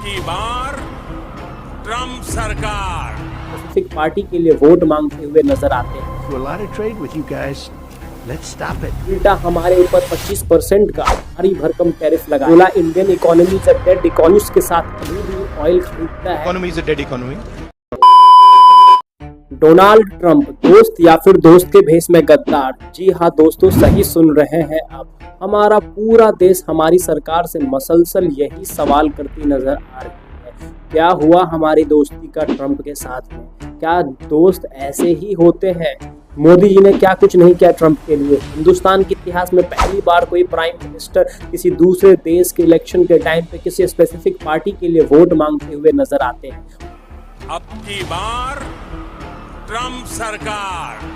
की बार ट्रम्प सरकार specific party के लिए वोट मांगते हुए नजर आते हैं। Do a lot of trade with you guys. Let's stop it. उल्टा हमारे ऊपर 25% का भारी भरकम टैरिफ लगा। बोला Indian economy is a dead economy के साथ अभी भी ऑयल खरीदता है। Economy is a dead economy. Donald Trump दोस्त या फिर दोस्त के भेष में गद्दार। जी हाँ दोस्तों, सही सुन रहे हैं आप। हमारा पूरा देश हमारी सरकार से मसलसल यही सवाल करती नजर आ रही है, क्या हुआ हमारी दोस्ती का ट्रंप के साथ में? क्या दोस्त ऐसे ही होते हैं? मोदी जी ने क्या कुछ नहीं किया ट्रंप के लिए? हिंदुस्तान के इतिहास में पहली बार कोई प्राइम मिनिस्टर किसी दूसरे देश के इलेक्शन के टाइम पे किसी स्पेसिफिक पार्टी के लिए वोट मांगते हुए नजर आते हैं। अब की बार ट्रम्प सरकार।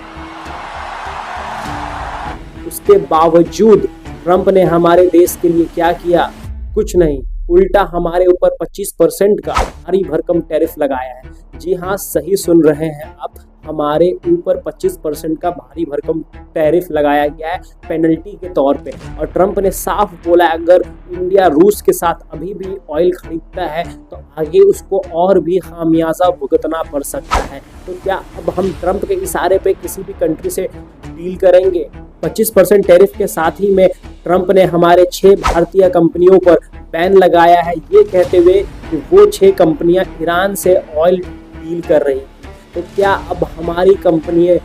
उसके बावजूद ट्रंप ने हमारे देश के लिए क्या किया? कुछ नहीं, उल्टा हमारे ऊपर 25% का भारी भरकम टैरिफ लगाया है। जी हाँ, सही सुन रहे हैं आप, हमारे ऊपर 25% का भारी भरकम टैरिफ लगाया गया है पेनल्टी के तौर पे। और ट्रंप ने साफ बोला अगर इंडिया रूस के साथ अभी भी ऑयल खरीदता है तो आगे उसको और भी खामियाजा भुगतना पड़ सकता है। तो क्या अब हम ट्रंप के इशारे पे किसी भी कंट्री से डील करेंगे? 25% टैरिफ के साथ ही में ट्रंप ने हमारे 6 भारतीय कंपनियों पर बैन लगाया है, ये कहते हुए कि वो 6 कंपनियां ईरान से ऑयल डील कर रही। तो क्या अब हमारी कंपनियां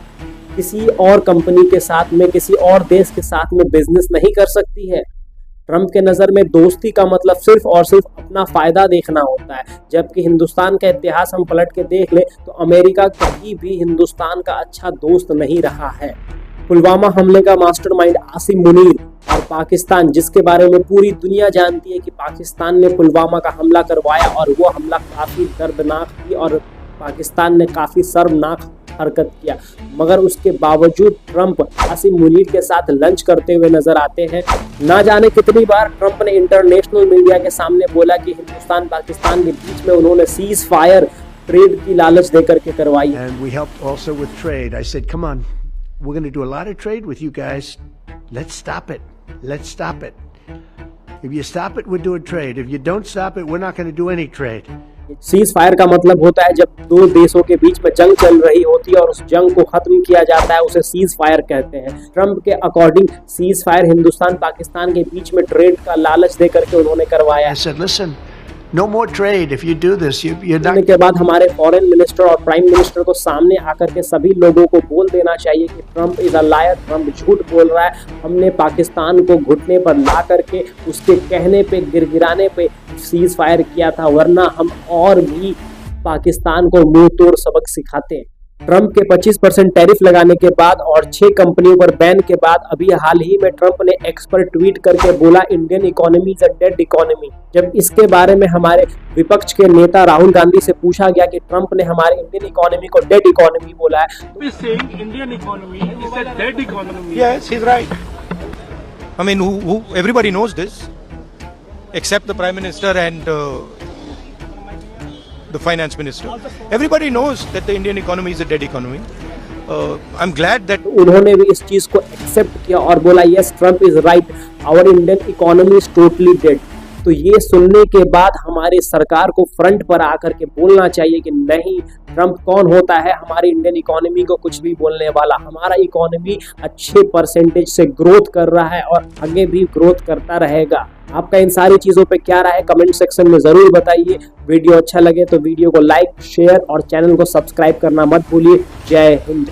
किसी और कंपनी के साथ में, किसी और देश के साथ में बिजनेस नहीं कर सकती है? ट्रंप के नज़र में दोस्ती का मतलब सिर्फ और सिर्फ अपना फायदा देखना होता है, जबकि हिंदुस्तान का इतिहास हम पलट के देख ले तो अमेरिका कभी भी हिंदुस्तान का अच्छा दोस्त नहीं रहा है। पुलवामा हमले का मास्टरमाइंड आसिम मुनीर और पाकिस्तान, जिसके बारे में पूरी दुनिया जानती है कि पाकिस्तान ने पुलवामा का हमला करवाया और वो हमला काफ़ी दर्दनाक थी और पाकिस्तान ने काफ़ी शर्मनाक हरकत किया, मगर उसके बावजूद ट्रंप आसिम मुनीर के साथ लंच करते हुए नजर आते हैं। ना जाने कितनी बार ट्रंप ने इंटरनेशनल मीडिया के सामने बोला कि हिंदुस्तान पाकिस्तान के बीच में उन्होंने सीज फायर ट्रेड की लालच देकर के करवाई। And we helped also with trade. I said, come on, we're going to do a lot of trade with you guys. Let's stop it. Let's stop it. If you stop it, we're doing trade. If you don't stop it, we're not going to do any trade. Cease fire का मतलब होता है जब दो देशों के बीच में जंग चल रही होती है और उस जंग को खत्म किया जाता है, उसे सीज फायर कहते हैं। ट्रंप के according cease fire Hindustan Pakistan के बीच में ट्रेड का लालच देकर के उन्होंने करवाया। I said, listen, no more trade. If you do this, you're not. के बाद हमारे फॉरेन मिनिस्टर और प्राइम मिनिस्टर को सामने आकर के सभी लोगों को बोल देना चाहिए कि Trump is a liar, Trump झूठ बोल रहा है। हमने पाकिस्तान को घुटने पर ला करके उसके कहने पे, गिरगिराने पे सीज फायर किया था, वरना हम और भी पाकिस्तान को मुंह तोड़ सबक सिखाते। ट्रंप के 25% टैरिफ लगाने के बाद और 6 कंपनियों पर बैन के बाद अभी हाल ही में ट्रंप ने एक्स पर ट्वीट करके बोला Indian economy is a dead economy. जब इसके बारे में हमारे विपक्ष के नेता राहुल गांधी से पूछा गया कि ट्रंप ने हमारे इंडियन इकोनॉमी को डेड इकोनॉमी बोला है, Indian economy is a dead economy. Yes, he's right. I mean, everybody knows this, except the Prime Minister and the Finance Minister. Everybody knows that the Indian economy is a dead economy. I'm glad that उन्होंने भी इस चीज को accept किया और बोला yes, Trump is right, our Indian economy is totally dead. तो ये सुनने के बाद हमारी सरकार को फ्रंट पर आकर के बोलना चाहिए कि नहीं, ट्रंप कौन होता है हमारी इंडियन इकोनॉमी को कुछ भी बोलने वाला? हमारा इकोनॉमी अच्छे परसेंटेज से ग्रोथ कर रहा है और आगे भी ग्रोथ करता रहेगा। आपका इन सारी चीज़ों पे क्या राय है कमेंट सेक्शन में ज़रूर बताइए। वीडियो अच्छा लगे तो वीडियो को लाइक, शेयर और चैनल को सब्सक्राइब करना मत भूलिए। जय हिंद।